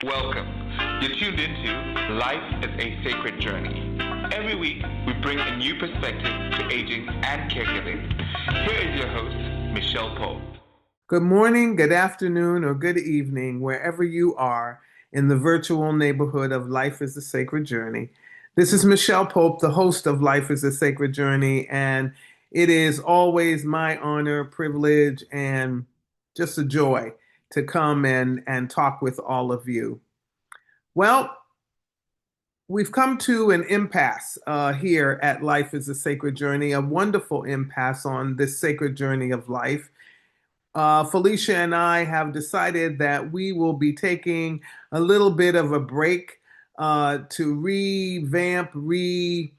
Welcome. You're tuned into Life is a Sacred Journey. Every week, we bring a new perspective to aging and caregiving. Here is your host, Micheal Pope. Good morning, good afternoon, or good evening, wherever you are in the virtual neighborhood of Life is a Sacred Journey. This is Micheal Pope, the host of Life is a Sacred Journey, and it is always my honor, privilege, and just a joy to come and talk with all of you. Well, we've come to an impasse here at Life is a Sacred Journey, a wonderful impasse on this sacred journey of life. Felicia and I have decided that we will be taking a little bit of a break to revamp, recalibrate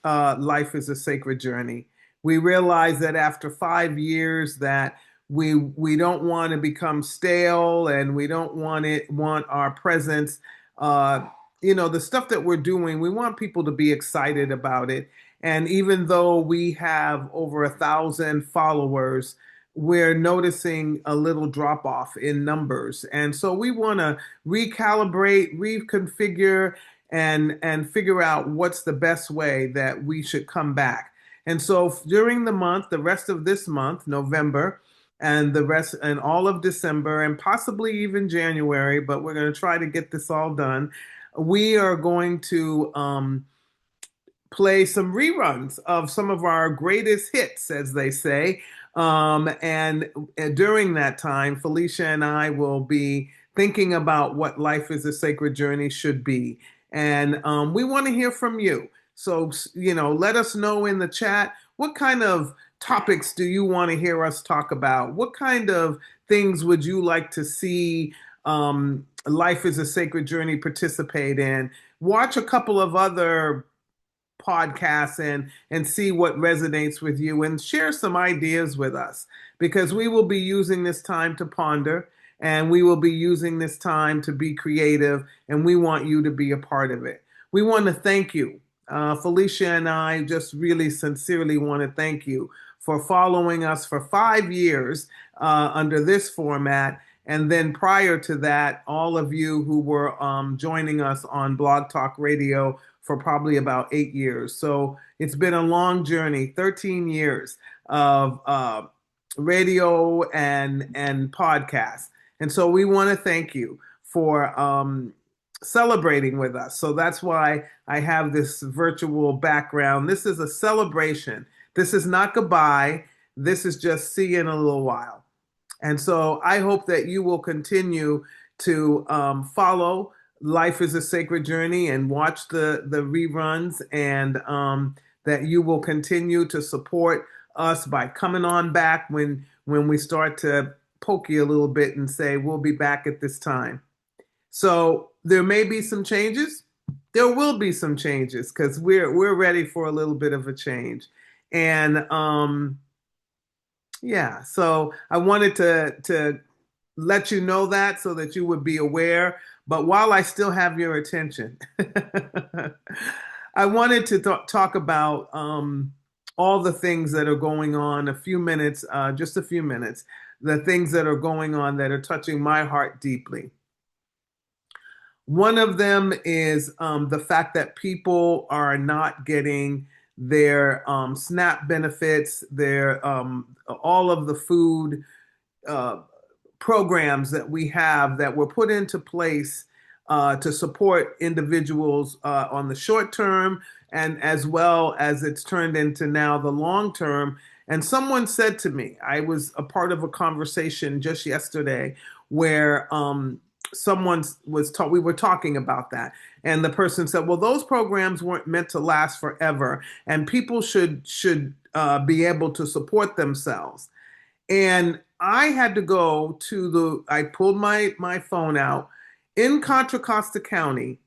Life is a Sacred Journey. We realize that after 5 years that we don't want to become stale and we don't want our presence. The stuff that we're doing, we want people to be excited about it. And even though we have over 1,000 followers, we're noticing a little drop off in numbers. And so we want to recalibrate, reconfigure, and figure out what's the best way that we should come back. And so during the month, the rest of this month, November, and the rest and all of December, and possibly even January, but we're going to try to get this all done. We are going to play some reruns of some of our greatest hits, as they say. And during that time, Felicia and I will be thinking about what Life is a Sacred Journey should be. And we want to hear from you. So, let us know in the chat, what kind of topics do you want to hear us talk about? What kind of things would you like to see Life is a Sacred Journey participate in? Watch a couple of other podcasts and see what resonates with you and share some ideas with us, because we will be using this time to ponder and we will be using this time to be creative, and we want you to be a part of it. We want to thank you. Felicia and I just really sincerely want to thank you for following us for 5 years under this format. And then prior to that, all of you who were joining us on Blog Talk Radio for probably about 8 years. So it's been a long journey, 13 years of radio and podcasts. And so we want to thank you for celebrating with us. So that's why I have this virtual background. This is a celebration. This is not goodbye. This is just see you in a little while. And so I hope that you will continue to follow Life is a Sacred Journey and watch the reruns, and that you will continue to support us by coming on back when we start to poke you a little bit and say, we'll be back at this time. So there may be some changes. There will be some changes because we're ready for a little bit of a change. And so I wanted to let you know that so that you would be aware. But while I still have your attention, I wanted to talk about all the things that are going on, just a few minutes, the things that are going on that are touching my heart deeply. One of them is the fact that people are not getting their SNAP benefits, their all of the food programs that we have that were put into place to support individuals on the short term, and as well as it's turned into now the long term. And someone said to me, I was a part of a conversation just yesterday where we were talking about that, and the person said, well, those programs weren't meant to last forever, and people should be able to support themselves. And I had to go to I pulled my phone out. In Contra Costa County,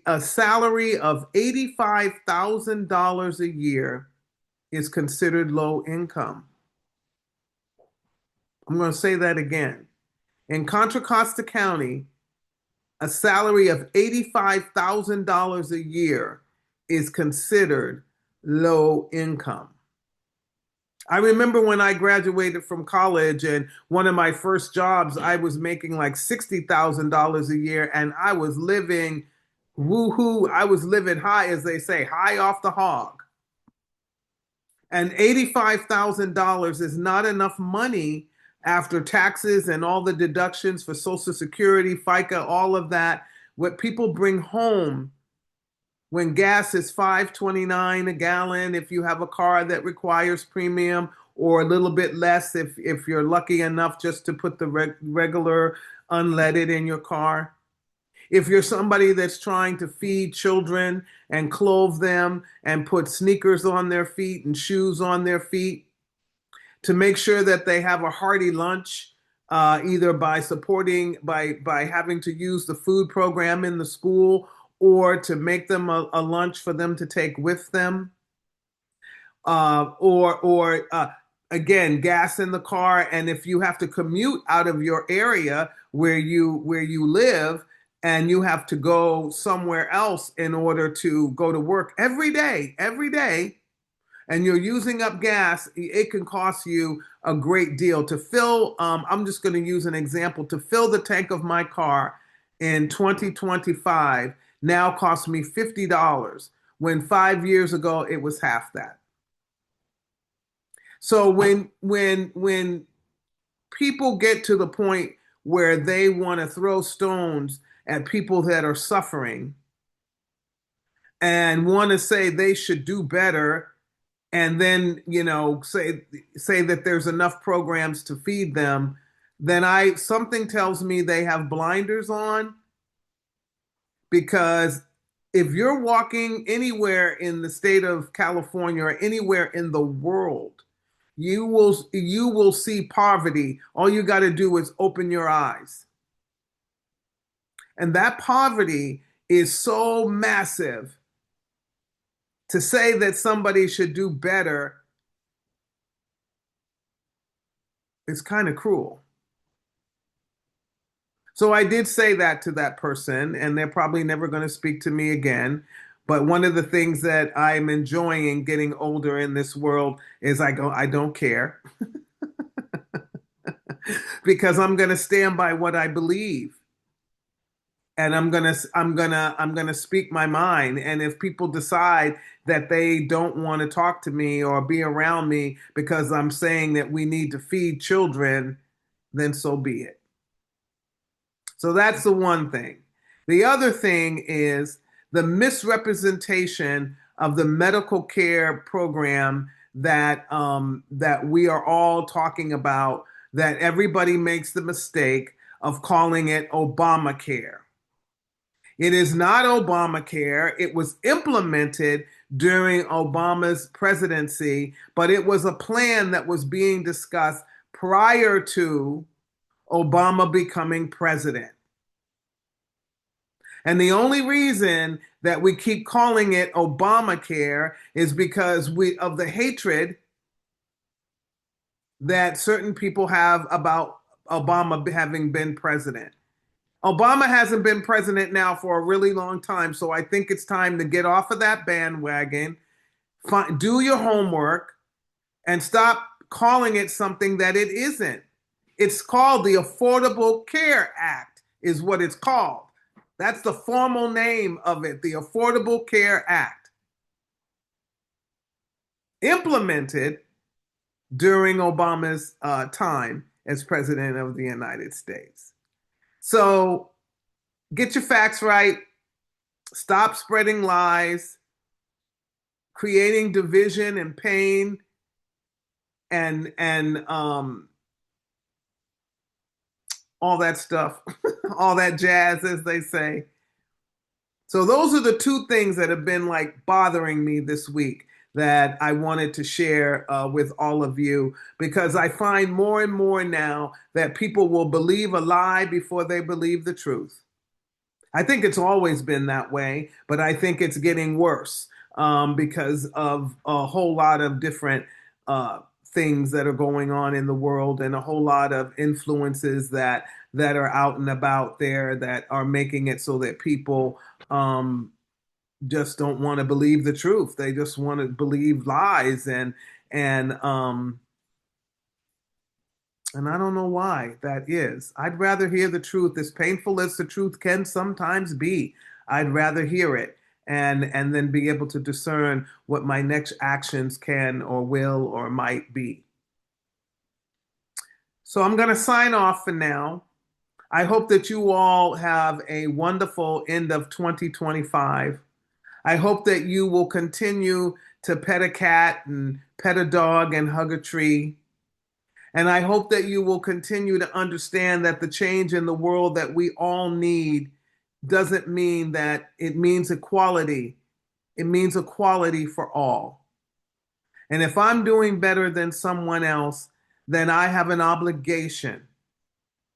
a salary of $85,000 a year is considered low income. I'm going to say that again. In Contra Costa County, a salary of $85,000 a year is considered low income. I remember when I graduated from college and one of my first jobs, I was making like $60,000 a year and I was living woohoo. I was living high, as they say, high off the hog. And $85,000 is not enough money after taxes and all the deductions for Social Security, FICA, all of that. What people bring home when gas is $5.29 a gallon, if you have a car that requires premium, or a little bit less if you're lucky enough just to put the regular unleaded in your car. If you're somebody that's trying to feed children and clothe them and put sneakers on their feet and shoes on their feet, to make sure that they have a hearty lunch, either by supporting, by having to use the food program in the school, or to make them a lunch for them to take with them, or again, gas in the car. And if you have to commute out of your area where you live, and you have to go somewhere else in order to go to work every day, and you're using up gas, it can cost you a great deal to fill. I'm just going to use an example. To fill the tank of my car in 2025 now costs me $50, when 5 years ago it was half that. So when people get to the point where they want to throw stones at people that are suffering and want to say they should do better, and then say that there's enough programs to feed them, then I something tells me they have blinders on. Because if you're walking anywhere in the state of California or anywhere in the world, you will see poverty. All you got to do is open your eyes. And that poverty is so massive. To say that somebody should do better is kind of cruel. So I did say that to that person, and they're probably never going to speak to me again. But one of the things that I'm enjoying in getting older in this world is I don't care because I'm going to stand by what I believe. And I'm gonna speak my mind. And if people decide that they don't want to talk to me or be around me because I'm saying that we need to feed children, then so be it. So that's the one thing. The other thing is the misrepresentation of the medical care program that we are all talking about, that everybody makes the mistake of calling it Obamacare. It is not Obamacare. It was implemented during Obama's presidency, but it was a plan that was being discussed prior to Obama becoming president. And the only reason that we keep calling it Obamacare is because of the hatred that certain people have about Obama having been president. Obama hasn't been president now for a really long time, so I think it's time to get off of that bandwagon, do your homework, and stop calling it something that it isn't. It's called the Affordable Care Act, is what it's called. That's the formal name of it, the Affordable Care Act. Implemented during Obama's time as president of the United States. So get your facts right. Stop spreading lies, creating division and pain, and all that stuff, all that jazz, as they say. So those are the two things that have been like bothering me this week that I wanted to share with all of you, because I find more and more now that people will believe a lie before they believe the truth. I think it's always been that way, but I think it's getting worse because of a whole lot of different things that are going on in the world, and a whole lot of influences that are out and about there that are making it so that people just don't want to believe the truth. They just want to believe lies, and And and I don't know why that is. I'd rather hear the truth, as painful as the truth can sometimes be. I'd rather hear it and then be able to discern what my next actions can or will or might be. So I'm going to sign off for now. I hope that you all have a wonderful end of 2025. I hope that you will continue to pet a cat and pet a dog and hug a tree. And I hope that you will continue to understand that the change in the world that we all need doesn't mean that it means equality. It means equality for all. And if I'm doing better than someone else, then I have an obligation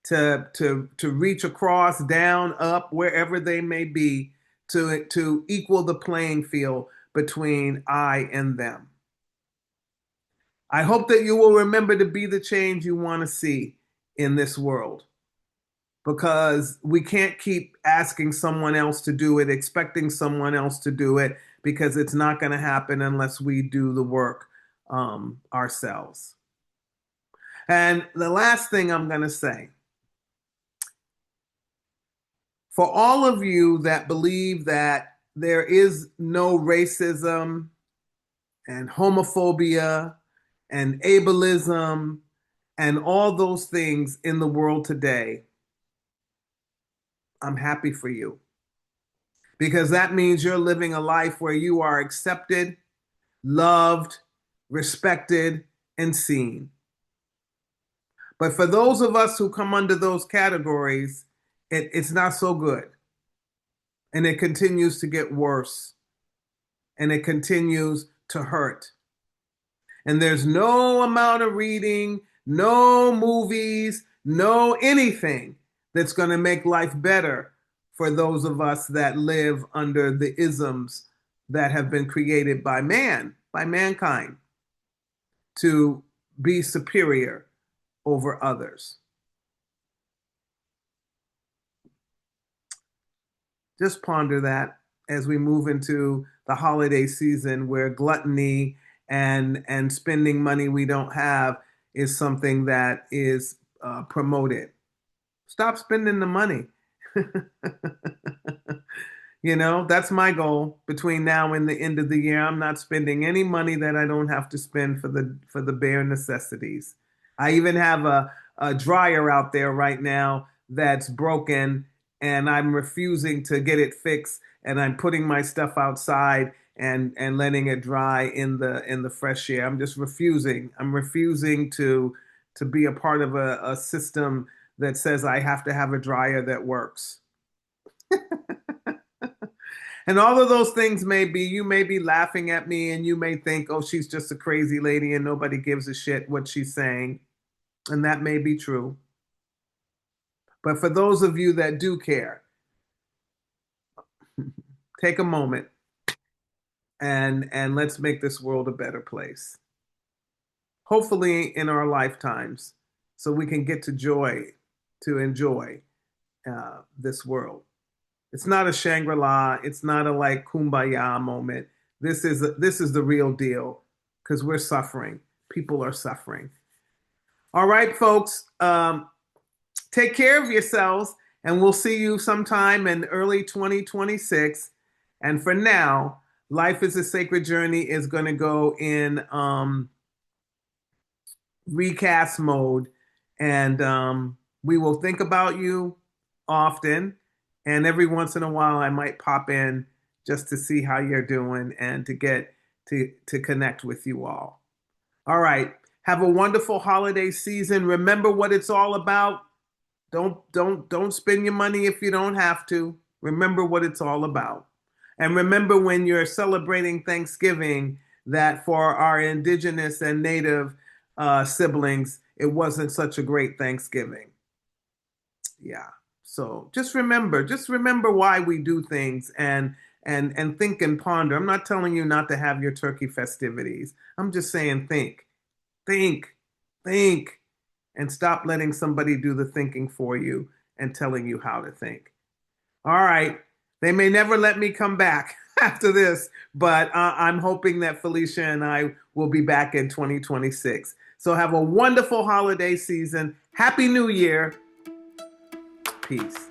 to reach across, down, up, wherever they may be, to equal the playing field between I and them. I hope that you will remember to be the change you want to see in this world, because we can't keep asking someone else to do it, expecting someone else to do it, because it's not going to happen unless we do the work ourselves. And the last thing I'm going to say, for all of you that believe that there is no racism and homophobia and ableism and all those things in the world today, I'm happy for you. Because that means you're living a life where you are accepted, loved, respected, and seen. But for those of us who come under those categories, it's not so good. And it continues to get worse. And it continues to hurt. And there's no amount of reading, no movies, no anything that's going to make life better for those of us that live under the isms that have been created by man, by mankind, to be superior over others. Just ponder that as we move into the holiday season, where gluttony and spending money we don't have is something that is promoted. Stop spending the money. You know, that's my goal between now and the end of the year. I'm not spending any money that I don't have to spend for the bare necessities. I even have a dryer out there right now that's broken, and I'm refusing to get it fixed, and I'm putting my stuff outside and letting it dry in the fresh air. I'm just refusing. I'm refusing to be a part of a system that says I have to have a dryer that works. And all of those things may be, you may be laughing at me and you may think, oh, she's just a crazy lady and nobody gives a shit what she's saying. And that may be true. But for those of you that do care, take a moment and let's make this world a better place. Hopefully in our lifetimes, so we can get to enjoy this world. It's not a Shangri-La. It's not a like kumbaya moment. This is the real deal, because we're suffering. People are suffering. All right, folks. Take care of yourselves, and we'll see you sometime in early 2026. And for now, Life is a Sacred Journey is going to go in recast mode, and we will think about you often. And every once in a while, I might pop in just to see how you're doing and to get to connect with you all. All right. Have a wonderful holiday season. Remember what it's all about. Don't spend your money if you don't have to. Remember what it's all about. And remember, when you're celebrating Thanksgiving, that for our indigenous and native siblings, it wasn't such a great Thanksgiving. Yeah. So just remember why we do things, and think and ponder. I'm not telling you not to have your turkey festivities. I'm just saying think, and stop letting somebody do the thinking for you and telling you how to think. All right. They may never let me come back. after this, but I'm hoping that Felicia and I will be back in 2026. So have a wonderful holiday season. Happy New Year. Peace.